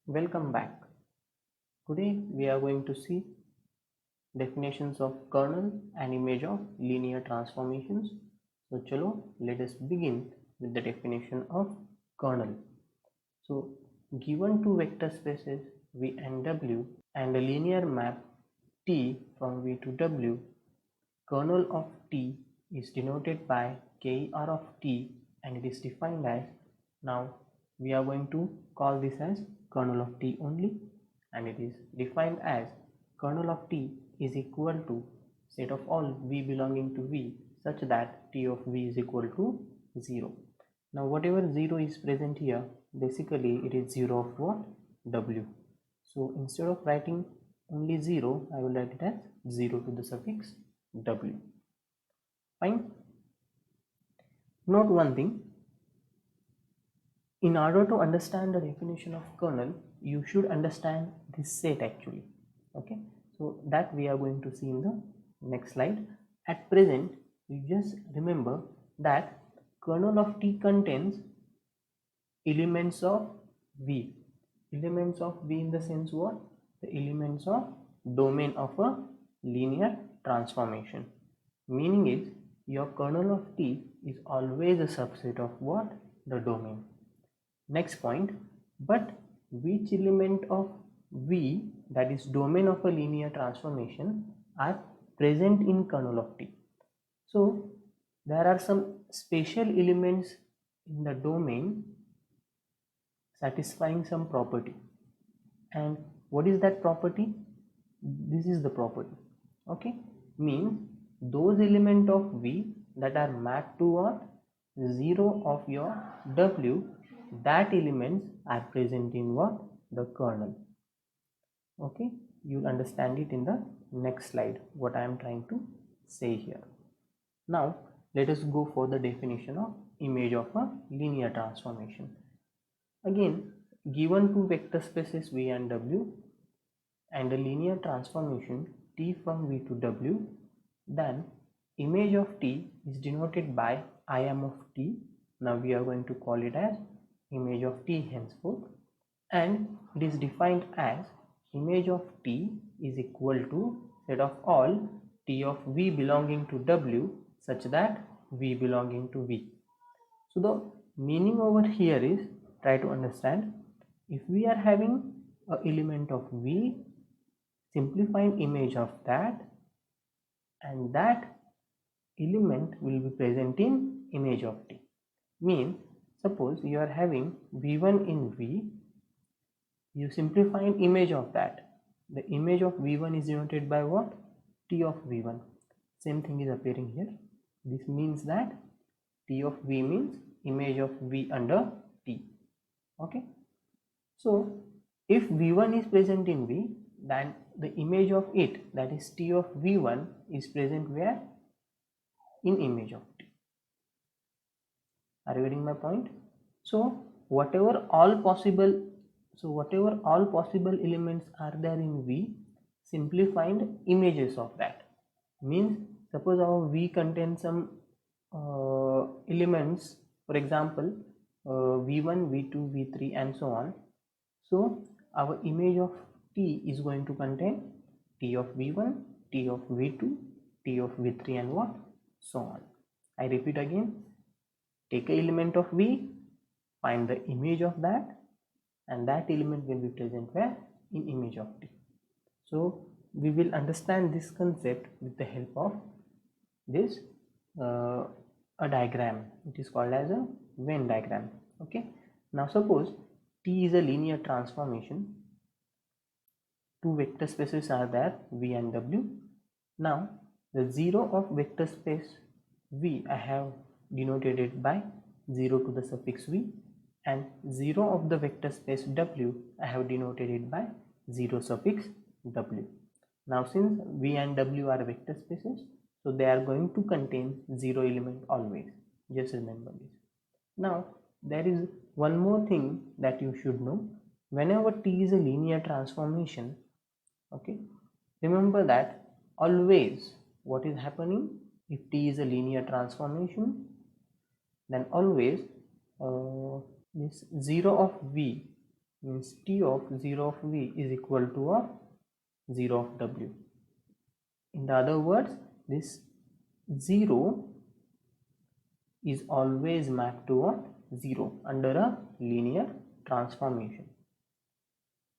Welcome back. Today we are going to see definitions of kernel and image of linear transformations. So chalo, let us begin with the definition of kernel. So given two vector spaces V and W and a linear map T from V to W, kernel of T is denoted by KER of T and it is defined as, now we are going to call this as kernel of T only, and it is defined as kernel of T is equal to set of all V belonging to V such that T of V is equal to 0. Now whatever 0 is present here, basically it is 0 of what? W. So instead of writing only 0, I will write it as 0 to the suffix W. Fine. Note one thing. In order to understand the definition of kernel, you should understand this set actually. Okay. So that we are going to see in the next slide. At present, you just remember that kernel of T contains elements of V. Elements of V in the sense what? The elements of domain of a linear transformation. Meaning is your kernel of T is always a subset of what? The domain. Next point, but which element of V, that is domain of a linear transformation, are present in kernel of T? So there are some special elements in the domain satisfying some property. And what is that property? This is the property. Okay, means those element of V that are mapped to what? 0 of your W, that elements are present in what? The kernel. Okay, you'll understand it in the next slide what I am trying to say here. Now let us go for the definition of image of a linear transformation. Again, given two vector spaces V and W and a linear transformation T from V to W, then image of T is denoted by Im of T. Now we are going to call it as image of T henceforth, and it is defined as image of T is equal to set of all T of V belonging to W such that V belonging to V. So the meaning over here is, try to understand, if we are having an element of V, simplifying image of that, and that element will be present in image of T. Means suppose you are having V1 in V, you simplify an image of that. The image of V1 is denoted by what? T of V1. Same thing is appearing here. This means that T of V means image of V under T. Okay. So if V1 is present in V, then the image of it, that is T of V1, is present where? In image of T. Are you getting my point? So whatever all possible elements are there in V, simplifying images of that. Means suppose our V contains some elements, for example V1, V2, V3 and so on. So our image of T is going to contain T of V1, T of V2, T of V3 and what? So on. I repeat again, take an element of V, find the image of that, and that element will be present where? In image of T. So we will understand this concept with the help of this a diagram. It is called as a Venn diagram. Okay. Now suppose T is a linear transformation. Two vector spaces are there, V and W. Now the 0 of vector space V I have denoted it by 0 to the suffix V, and 0 of the vector space W I have denoted it by 0 suffix W. Now since V and W are vector spaces, so they are going to contain 0 element always. Just remember this. Now there is one more thing that you should know. Whenever T is a linear transformation, okay, remember that always what is happening, if T is a linear transformation, then always this 0 of V means T of 0 of V is equal to a 0 of W. In the other words, this 0 is always mapped to a 0 under a linear transformation.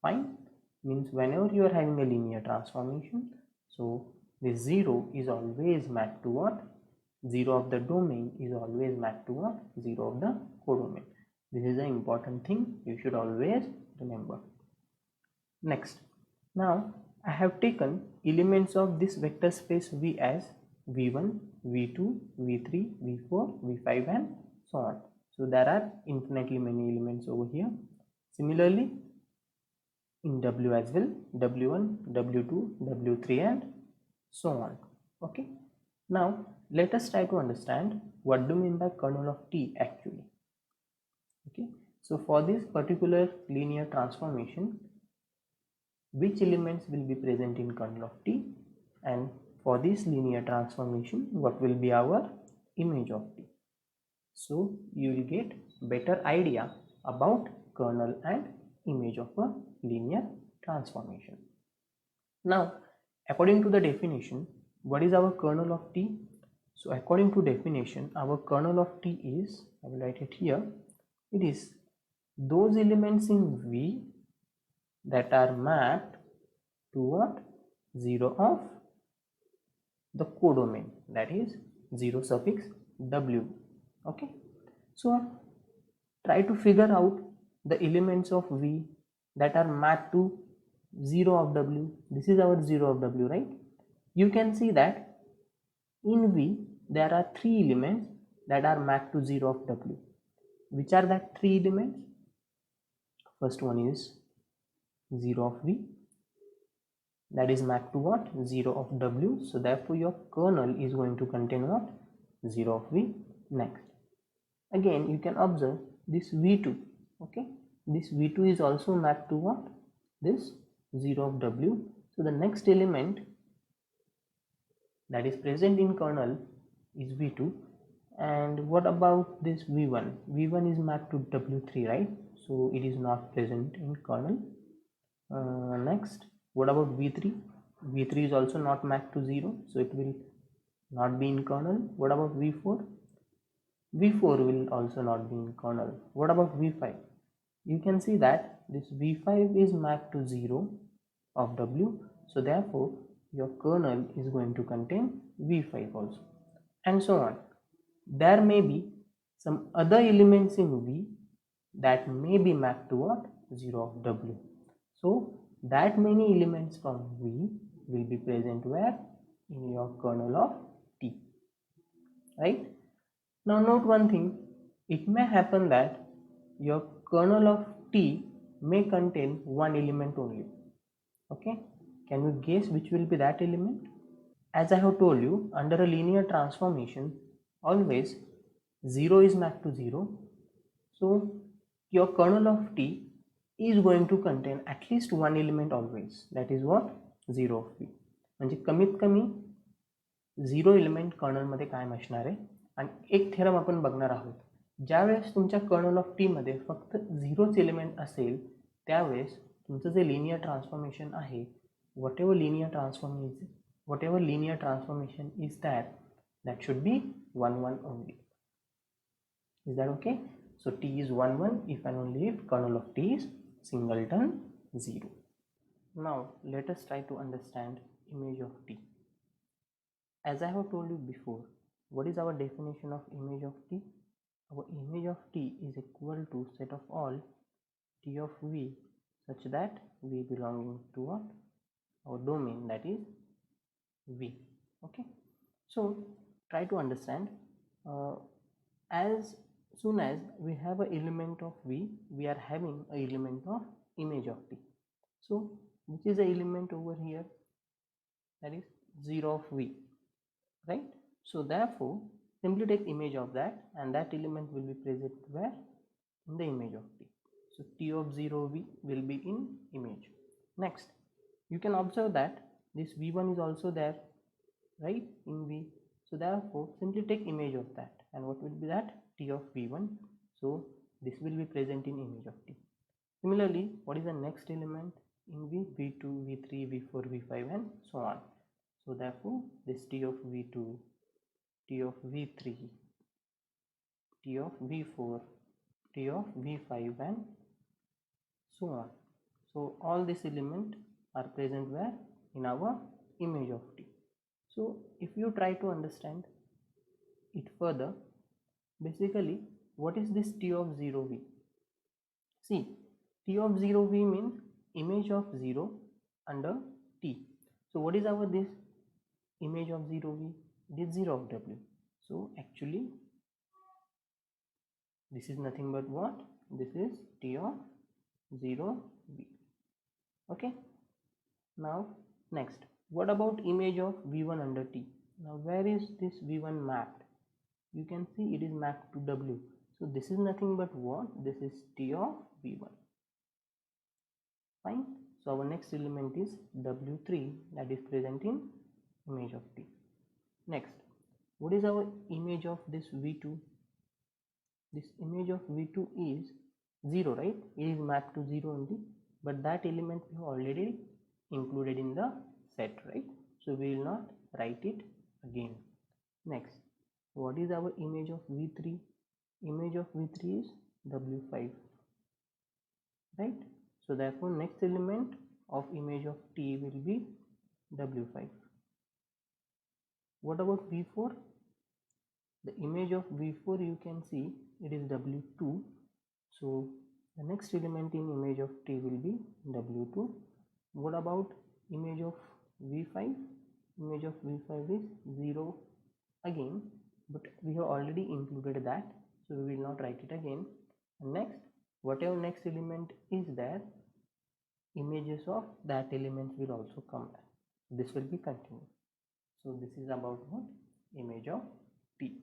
Fine? Means whenever you are having a linear transformation, so this 0 is always mapped to what? 0 of the domain is always mapped to what? 0 of the codomain. This is an important thing you should always remember. Next, now I have taken elements of this vector space V as V1, V2, V3, V4, V5 and so on. So there are infinitely many elements over here. Similarly, in W as well, W1, W2, W3 and so on. Okay. Now let us try to understand what do you mean by kernel of T actually. Okay. So for this particular linear transformation, which elements will be present in kernel of T, and for this linear transformation what will be our image of T. So you will get better idea about kernel and image of a linear transformation. Now according to the definition, what is our kernel of T? So according to definition, our kernel of T is, I will write it here, it is those elements in V that are mapped to what? 0 of the codomain, that is 0 suffix W. Okay, so try to figure out the elements of V that are mapped to 0 of W. This is our 0 of W, right? You can see that in V there are 3 elements that are mapped to 0 of W. Which are that 3 elements? First one is 0 of V, that is mapped to what? 0 of W. So therefore your kernel is going to contain what? 0 of V. Next, again you can observe this V2. Okay, this V2 is also mapped to what? This 0 of W. So the next element that is present in kernel is V2. And what about this V1? V1 is mapped to W3, right? So it is not present in kernel. Next, what about V3? V3 is also not mapped to 0, so it will not be in kernel. What about V4? V4 will also not be in kernel. What about V5? You can see that this V5 is mapped to 0 of W, so therefore your kernel is going to contain V5 also, and so on. There may be some other elements in V that may be mapped to what? 0 of W. So that many elements from V will be present where? In your kernel of T, right? Now note one thing, it may happen that your kernel of T may contain one element only. Okay, can you guess which will be that element? As I have told you, under a linear transformation, always 0 is mapped to 0. So your kernel of T is going to contain at least one element always, that is what? 0 of V. म्हणजे कमीत कमी 0 element colonel मध्ये कायम असणार आहे. आणि एक theorem आपण बघणार आहोत, ज्यावेळेस तुमच्या कर्नल ऑफ टी मध्ये फक्त 0च एलिमेंट असेल त्यावेळेस तुमचं जे लिनियर ट्रान्सफॉर्मेशन आहे, whatever linear transformation is that should be 1 1 only. Is that okay? So T is 1 1 if and only if kernel of T is singleton 0. Now let us try to understand image of T. As I have told you before, what is our definition of image of T? Our image of T is equal to set of all T of V such that V belonging to what? Our domain, that is V. Okay, so try to understand, as soon as we have an element of V, we are having an element of image of T. So which is the element over here? That is 0 of V, right? So therefore simply take image of that, and that element will be present where? In the image of T. So T of 0 V will be in image. Next, you can observe that this V1 is also there, right, in V. So therefore simply take image of that, and what will be that? T of V1. So this will be present in image of T. Similarly, what is the next element in V? V2, V3, V4, V5 and so on. So therefore this T of V2, T of V3, T of V4, T of V5 and so on. So all these elements are present where? In our image of T. So if you try to understand it further, basically what is this T of 0V? See, T of 0V means image of 0 under T. So what is our this image of 0V? It is 0 of W. So actually this is nothing but what? This is T of 0V. Okay. Now next, what about image of V1 under T? Now where is this V1 mapped? You can see it is mapped to W. So this is nothing but what? This is T of V1. Fine. So our next element is W3, that is present in image of T. Next, what is our image of this V2? This image of V2 is 0, right? It is mapped to 0 only, but that element we have already included in the set, right? So we will not write it again. Next, what is our image of V3? Image of V3 is W5, right? So therefore next element of image of T will be W5. What about V4? The image of V4 you can see it is W2. So the next element in image of T will be W2. What about image of V5? Image of V5 is 0 again, but we have already included that, so we will not write it again. And next, whatever next element is there, images of that element will also come back. This will be continued. So this is about what? Image of T.